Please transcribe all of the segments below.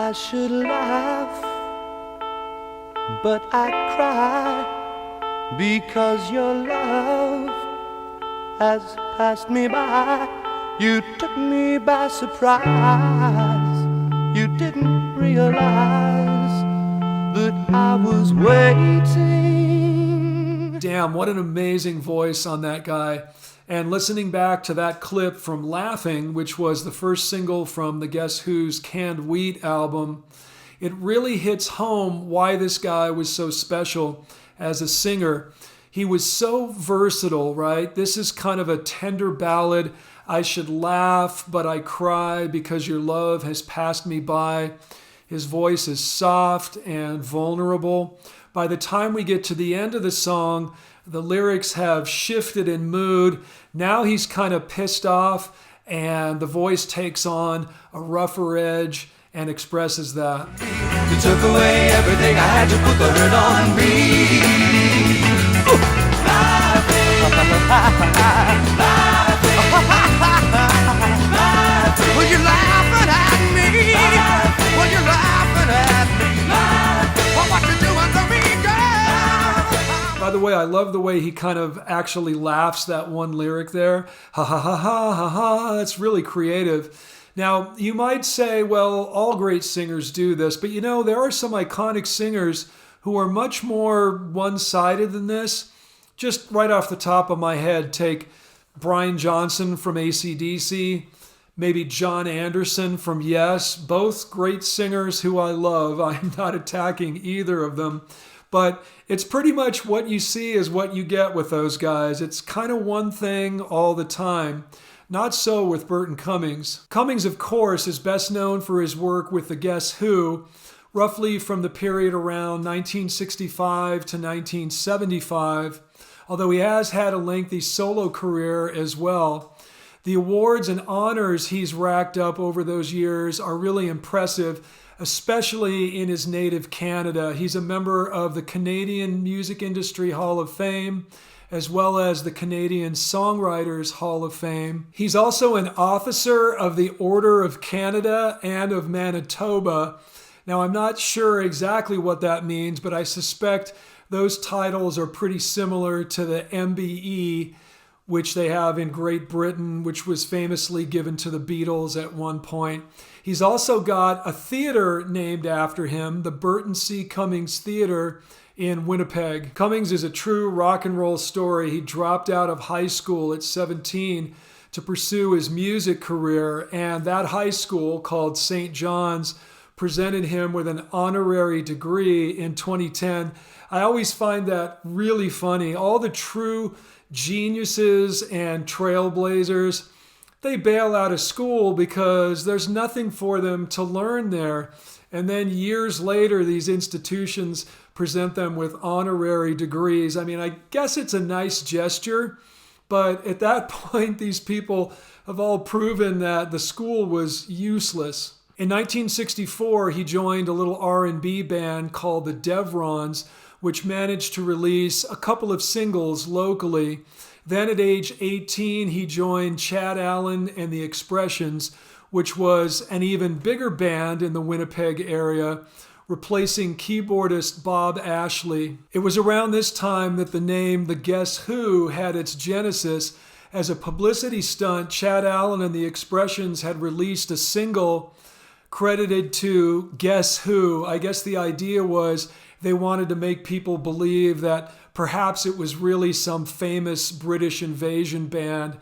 I should laugh, but I cry, because your love has passed me by. You took me by surprise. You didn't realize that I was waiting. Damn, what an amazing voice on that guy. And listening back to that clip from Laughing, which was the first single from the Guess Who's Canned Wheat album, it really hits home why this guy was so special as a singer. He was so versatile, right? This is kind of a tender ballad. I should laugh, but I cry because your love has passed me by. His voice is soft and vulnerable. By the time we get to the end of the song, the lyrics have shifted in mood. Now he's kind of pissed off, and the voice takes on a rougher edge and expresses that. You took away everything, I had to put the hurt on me. Well, you're laughing at me. Well, you're laughing at me. Well, what you doing to me, girl? By the way, I love the way he kind of actually laughs that one lyric there. Ha ha ha ha ha ha. That's really creative. Now, you might say, well, all great singers do this, but you know, there are some iconic singers who are much more one-sided than this. Just right off the top of my head, take Brian Johnson from AC/DC, maybe John Anderson from Yes, both great singers who I love. I'm not attacking either of them, but it's pretty much what you see is what you get with those guys. It's kind of one thing all the time. Not so with Burton Cummings. Cummings, of course, is best known for his work with the Guess Who, roughly from the period around 1965 to 1975, although he has had a lengthy solo career as well. The awards and honors he's racked up over those years are really impressive, especially in his native Canada. He's a member of the Canadian Music Industry Hall of Fame, as well as the Canadian Songwriters Hall of Fame. He's also an officer of the Order of Canada and of Manitoba. Now, I'm not sure exactly what that means, but I suspect those titles are pretty similar to the MBE, which they have in Great Britain, which was famously given to the Beatles at one point. He's also got a theater named after him, the Burton C. Cummings Theater in Winnipeg. Cummings is a true rock and roll story. He dropped out of high school at 17 to pursue his music career, and that high school, called St. John's, presented him with an honorary degree in 2010. I always find that really funny. All the true geniuses and trailblazers, they bail out of school because there's nothing for them to learn there. And then years later, these institutions present them with honorary degrees. I mean, I guess it's a nice gesture, but at that point, these people have all proven that the school was useless. In 1964, he joined a little R&B band called the Devrons, which managed to release a couple of singles locally. Then at age 18, he joined Chad Allen and the Expressions, which was an even bigger band in the Winnipeg area, replacing keyboardist Bob Ashley. It was around this time that the name The Guess Who had its genesis. As a publicity stunt, Chad Allen and the Expressions had released a single credited to Guess Who. I guess the idea was they wanted to make people believe that perhaps it was really some famous British invasion band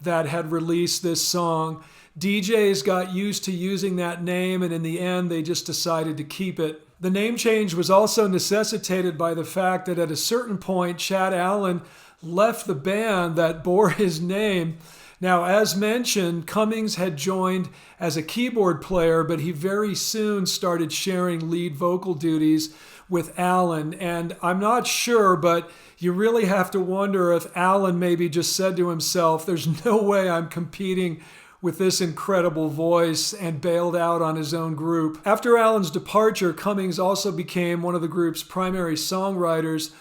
that had released this song. DJs got used to using that name, and in the end, they just decided to keep it. The name change was also necessitated by the fact that at a certain point, Chad Allen left the band that bore his name. Now, as mentioned, Cummings had joined as a keyboard player, but he very soon started sharing lead vocal duties with Allen. And I'm not sure, but you really have to wonder if Allen maybe just said to himself, there's no way I'm competing with this incredible voice, and bailed out on his own group. After Allen's departure, Cummings also became one of the group's primary songwriters,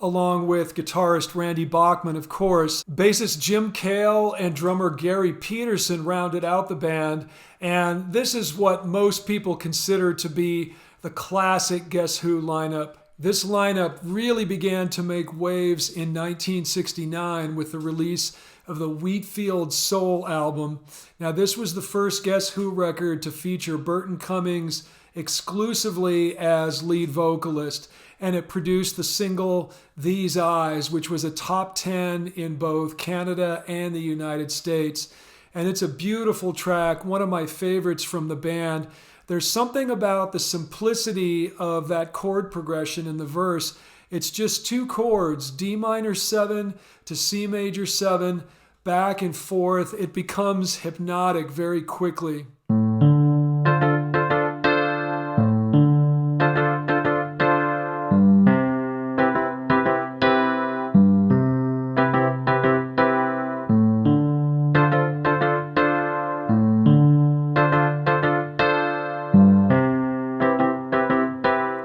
along with guitarist Randy Bachman, of course. Bassist Jim Cale and drummer Gary Peterson rounded out the band, and this is what most people consider to be the classic Guess Who lineup. This lineup really began to make waves in 1969 with the release of the Wheatfield Soul album. Now, this was the first Guess Who record to feature Burton Cummings exclusively as lead vocalist, and it produced the single These Eyes, which was a top 10 in both Canada and the United States. And it's a beautiful track, one of my favorites from the band. There's something about the simplicity of that chord progression in the verse. It's just two chords, D minor 7 to C major 7, back and forth. It becomes hypnotic very quickly.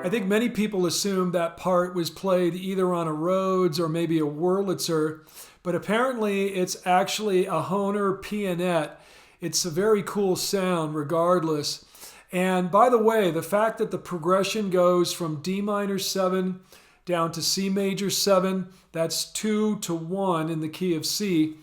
I think many people assume that part was played either on a Rhodes or maybe a Wurlitzer, but apparently it's actually a Hohner pianette. It's a very cool sound regardless. And by the way, the fact that the progression goes from D minor 7 down to C major 7, that's 2 to 1 in the key of C,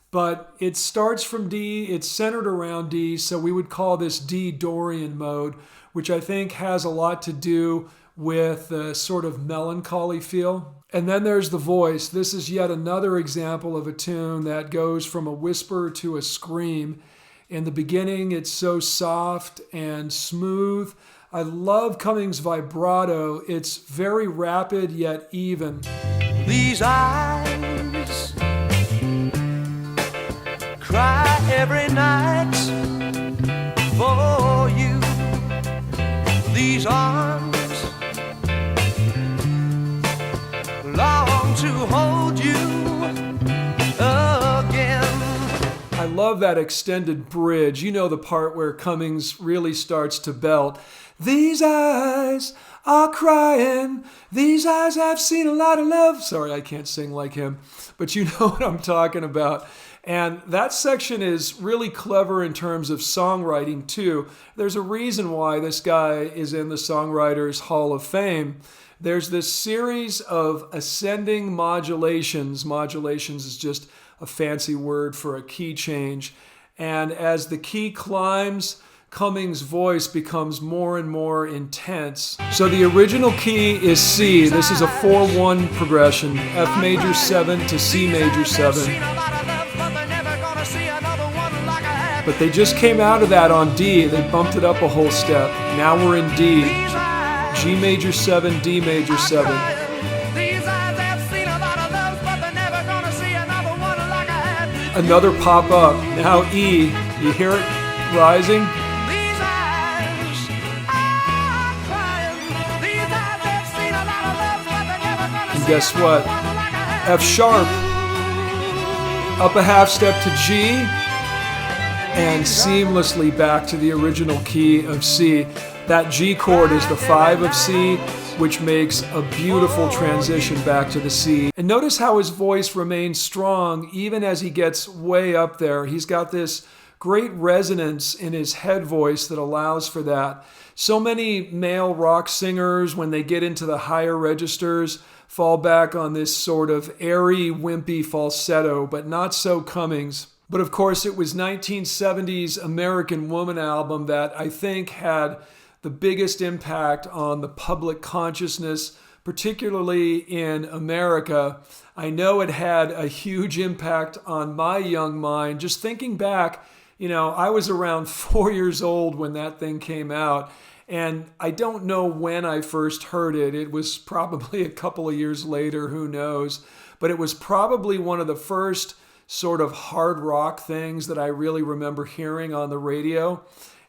but it starts from D, it's centered around D, so we would call this D Dorian mode, which I think has a lot to do with the sort of melancholy feel. And then there's the voice. This is yet another example of a tune that goes from a whisper to a scream. In the beginning, it's so soft and smooth. I love Cummings' vibrato. It's very rapid yet even. These eyes cry every night for you. These arms long to hold you again. I love that extended bridge. You know, the part where Cummings really starts to belt. These eyes are crying. These eyes have seen a lot of love. Sorry, I can't sing like him, but you know what I'm talking about. And that section is really clever in terms of songwriting too. There's a reason why this guy is in the Songwriters Hall of Fame. There's this series of ascending modulations. Modulations is just a fancy word for a key change. And as the key climbs, Cummings' voice becomes more and more intense. So the original key is C. This is a 4-1 progression, F major 7 to C major 7. But they just came out of that on D. They bumped it up a whole step. Now we're in D. G major 7, D major 7. Another pop up. Now E. You hear it rising? And guess what? F sharp. Up a half step to G. And seamlessly back to the original key of C. That G chord is the 5 of C, which makes a beautiful transition back to the C. And notice how his voice remains strong even as he gets way up there. He's got this great resonance in his head voice that allows for that. So many male rock singers, when they get into the higher registers, fall back on this sort of airy, wimpy falsetto, but not so Cummings. But of course, it was 1970's American Woman album that I think had the biggest impact on the public consciousness, particularly in America. I know it had a huge impact on my young mind. Just thinking back, I was around 4 years old when that thing came out, and I don't know when I first heard it. It was probably a couple of years later, who knows. But it was probably one of the first sort of hard rock things that I really remember hearing on the radio.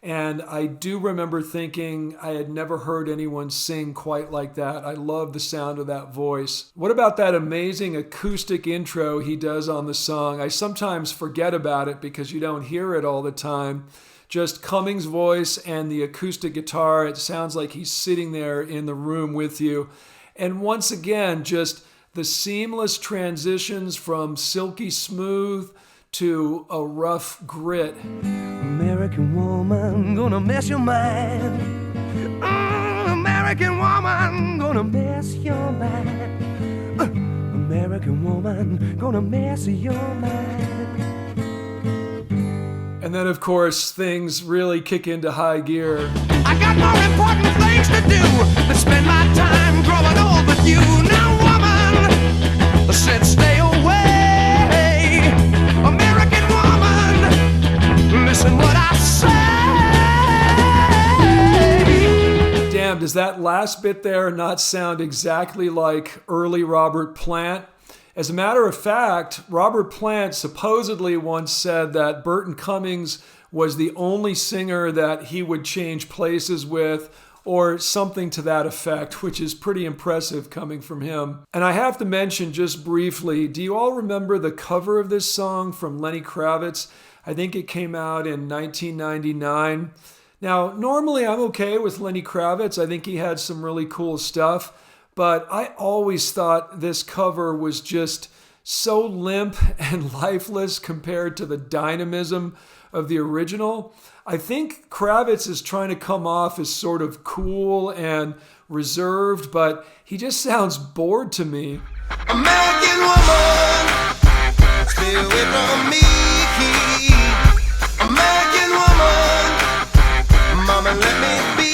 And I do remember thinking I had never heard anyone sing quite like that. I love the sound of that voice. What about that amazing acoustic intro he does on the song? I sometimes forget about it because you don't hear it all the time. Just Cummings' voice and the acoustic guitar. It sounds like he's sitting there in the room with you. And once again, just the seamless transitions from silky smooth to a rough grit. American woman, gonna mess your mind. American woman, gonna mess your mind. American woman, gonna mess your mind. And then, of course, things really kick into high gear. I got more important things to do than spend my time growing old with you. Now, woman, said stay away. American woman, listen what I say. Damn, does that last bit there not sound exactly like early Robert Plant? As a matter of fact, Robert Plant supposedly once said that Burton Cummings was the only singer that he would change places with, or something to that effect, which is pretty impressive coming from him. And I have to mention just briefly, do you all remember the cover of this song from Lenny Kravitz? I think it came out in 1999. Now, normally I'm okay with Lenny Kravitz. I think he had some really cool stuff. But I always thought this cover was just so limp and lifeless compared to the dynamism of the original. I think Kravitz is trying to come off as sort of cool and reserved, but he just sounds bored to me. American woman, stay away from me. American woman, mama, let me be.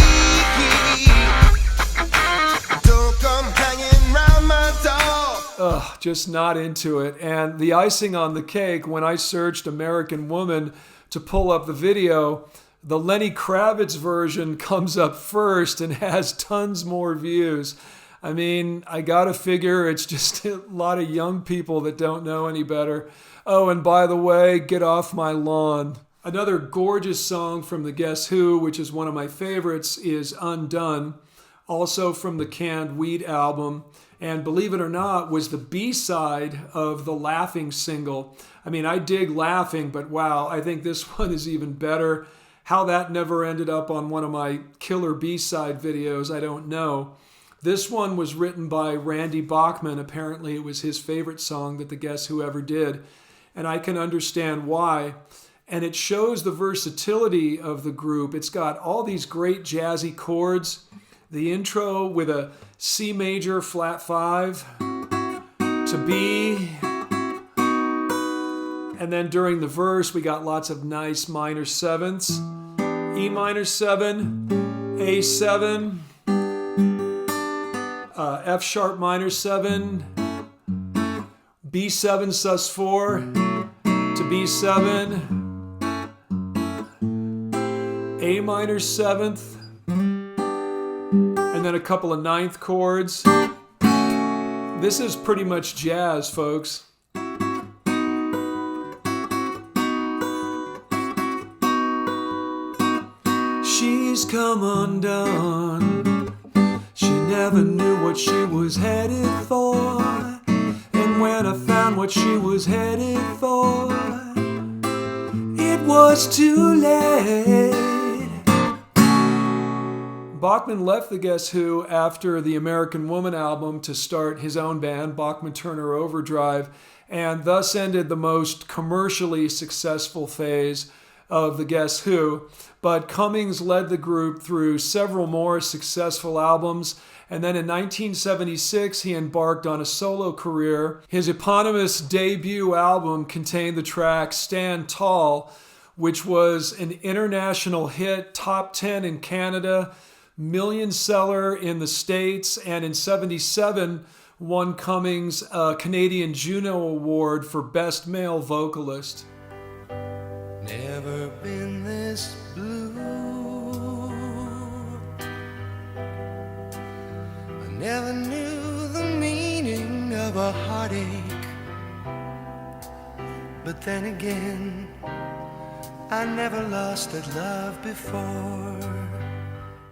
Just not into it. And the icing on the cake, when I searched American Woman to pull up the video, the Lenny Kravitz version comes up first and has tons more views. I mean, I gotta figure it's just a lot of young people that don't know any better. Oh, and by the way, Get Off My Lawn. Another gorgeous song from the Guess Who, which is one of my favorites, is Undun, also from the Canned Wheat album. And believe it or not, was the B-side of the Laughing single. I mean, I dig Laughing, but wow, I think this one is even better. How that never ended up on one of my killer B-side videos, I don't know. This one was written by Randy Bachman. Apparently it was his favorite song that the Guess Who ever did. And I can understand why. And it shows the versatility of the group. It's got all these great jazzy chords. The intro with a C major flat 5 to B. And then during the verse, we got lots of nice minor sevenths. E minor 7, A7, F sharp minor 7, B7 sus 4 to B7, A minor 7th, and then a couple of ninth chords. This is pretty much jazz, folks. She's come undone. She never knew what she was headed for. And when I found what she was headed for, it was too late. Bachman left the Guess Who after the American Woman album to start his own band, Bachman Turner Overdrive, and thus ended the most commercially successful phase of the Guess Who. But Cummings led the group through several more successful albums, and then in 1976 he embarked on a solo career. His eponymous debut album contained the track Stand Tall, which was an international hit, top 10 in Canada, million seller in the States, and in 77 won Cummings a Canadian Juno Award for Best Male Vocalist. Never been this blue. I never knew the meaning of a heartache. But then again, I never lost that love before.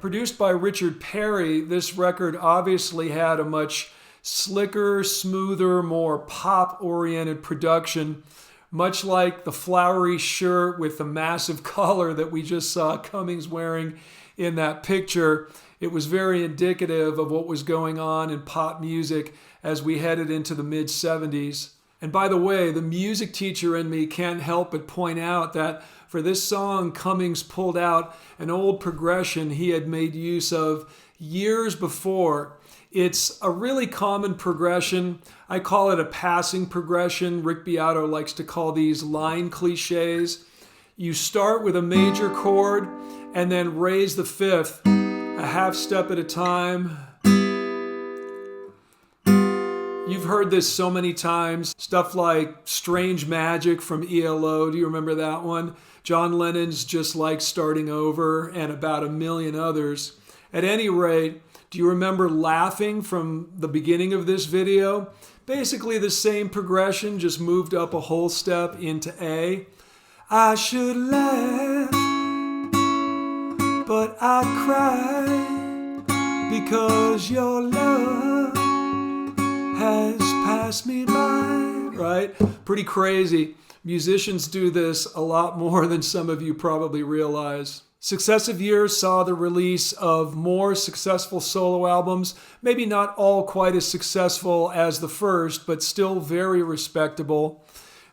Produced by Richard Perry, this record obviously had a much slicker, smoother, more pop-oriented production, much like the flowery shirt with the massive collar that we just saw Cummings wearing in that picture. It was very indicative of what was going on in pop music as we headed into the mid-70s. And by the way, the music teacher in me can't help but point out that for this song, Cummings pulled out an old progression he had made use of years before. It's a really common progression. I call it a passing progression. Rick Beato likes to call these line cliches. You start with a major chord and then raise the fifth a half step at a time. You've heard this so many times. Stuff like Strange Magic from ELO. Do you remember that one? John Lennon's Just Like Starting Over, and about a million others. At any rate, do you remember Laughing from the beginning of this video? Basically the same progression, just moved up a whole step into A. I should laugh, but I cry because your love has passed me by, right? Pretty crazy. Musicians do this a lot more than some of you probably realize. Successive years saw the release of more successful solo albums, maybe not all quite as successful as the first, but still very respectable.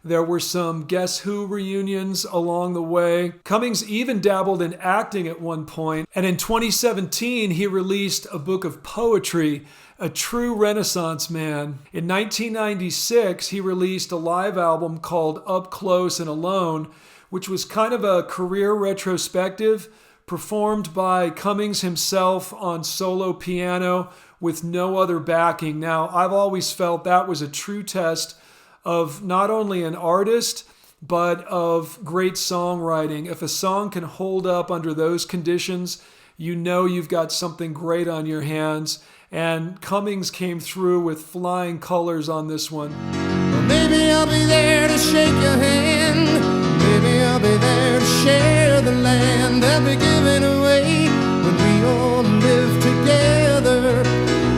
There were some Guess Who reunions along the way. Cummings even dabbled in acting at one point, and in 2017 he released a book of poetry, a true Renaissance man. In 1996 he released a live album called Up Close and Alone, which was kind of a career retrospective performed by Cummings himself on solo piano with no other backing. Now, I've always felt that was a true test of not only an artist, but of great songwriting. If a song can hold up under those conditions, you know you've got something great on your hands. And Cummings came through with flying colors on this one. Well, maybe I'll be there to shake your hand. Maybe I'll be there to share the land that we're giving away when we all live together.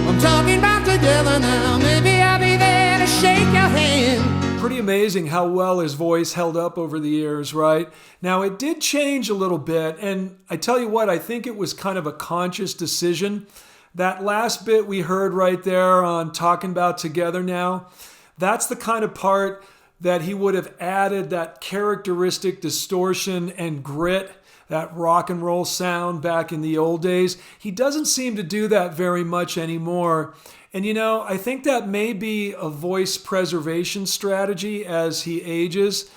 I'm talking about together now. Maybe I'll be there to shake your hand. Pretty amazing how well his voice held up over the years, right? Now, it did change a little bit, and I tell you what, I think it was kind of a conscious decision. That last bit we heard right there on Talking About Together Now, that's the kind of part that he would have added that characteristic distortion and grit, that rock and roll sound back in the old days. He doesn't seem to do that very much anymore. And you know, I think that may be a voice preservation strategy as he ages.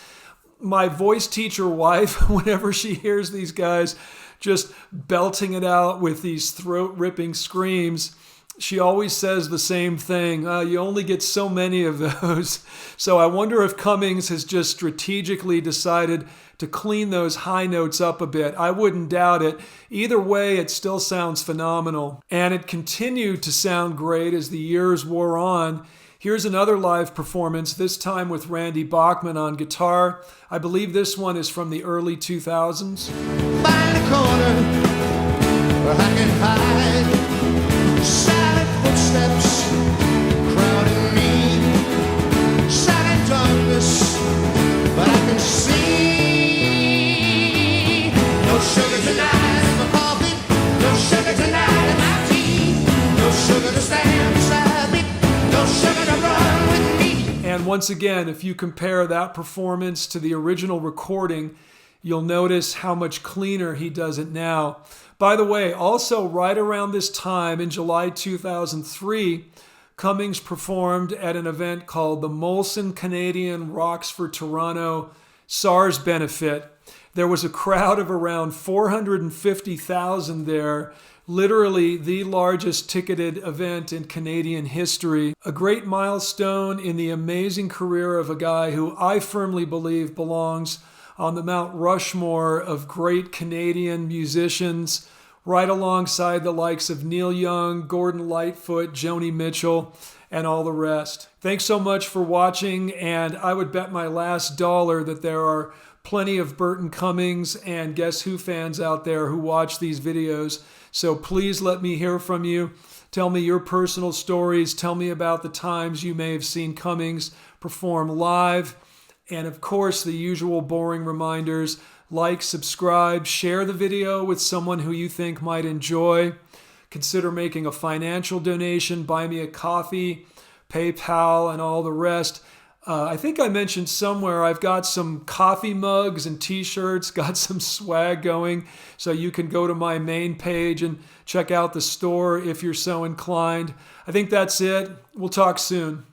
My voice teacher wife, whenever she hears these guys just belting it out with these throat-ripping screams, she always says the same thing. You only get so many of those. So I wonder if Cummings has just strategically decided to clean those high notes up a bit. I wouldn't doubt it. Either way, it still sounds phenomenal. And it continued to sound great as the years wore on. Here's another live performance, this time with Randy Bachman on guitar. I believe this one is from the early 2000s. Find a corner where I can hide. Silent footsteps crowding me. Silent darkness, but I can see. No sugar tonight in my coffee. No sugar tonight in my tea. No sugar to stand beside me. No sugar to run with me. And once again, if you compare that performance to the original recording, you'll notice how much cleaner he does it now. By the way, also right around this time in July 2003, Cummings performed at an event called the Molson Canadian Rocks for Toronto SARS Benefit. There was a crowd of around 450,000 there, literally the largest ticketed event in Canadian history. A great milestone in the amazing career of a guy who I firmly believe belongs on the Mount Rushmore of great Canadian musicians, right alongside the likes of Neil Young, Gordon Lightfoot, Joni Mitchell, and all the rest. Thanks so much for watching, and I would bet my last dollar that there are plenty of Burton Cummings and Guess Who fans out there who watch these videos. So please let me hear from you. Tell me your personal stories. Tell me about the times you may have seen Cummings perform live. And of course, the usual boring reminders: like, subscribe, share the video with someone who you think might enjoy. Consider making a financial donation, buy me a coffee, PayPal, and all the rest. I think I mentioned somewhere I've got some coffee mugs and t-shirts, got some swag going, so you can go to my main page and check out the store if you're so inclined. I think that's it. We'll talk soon.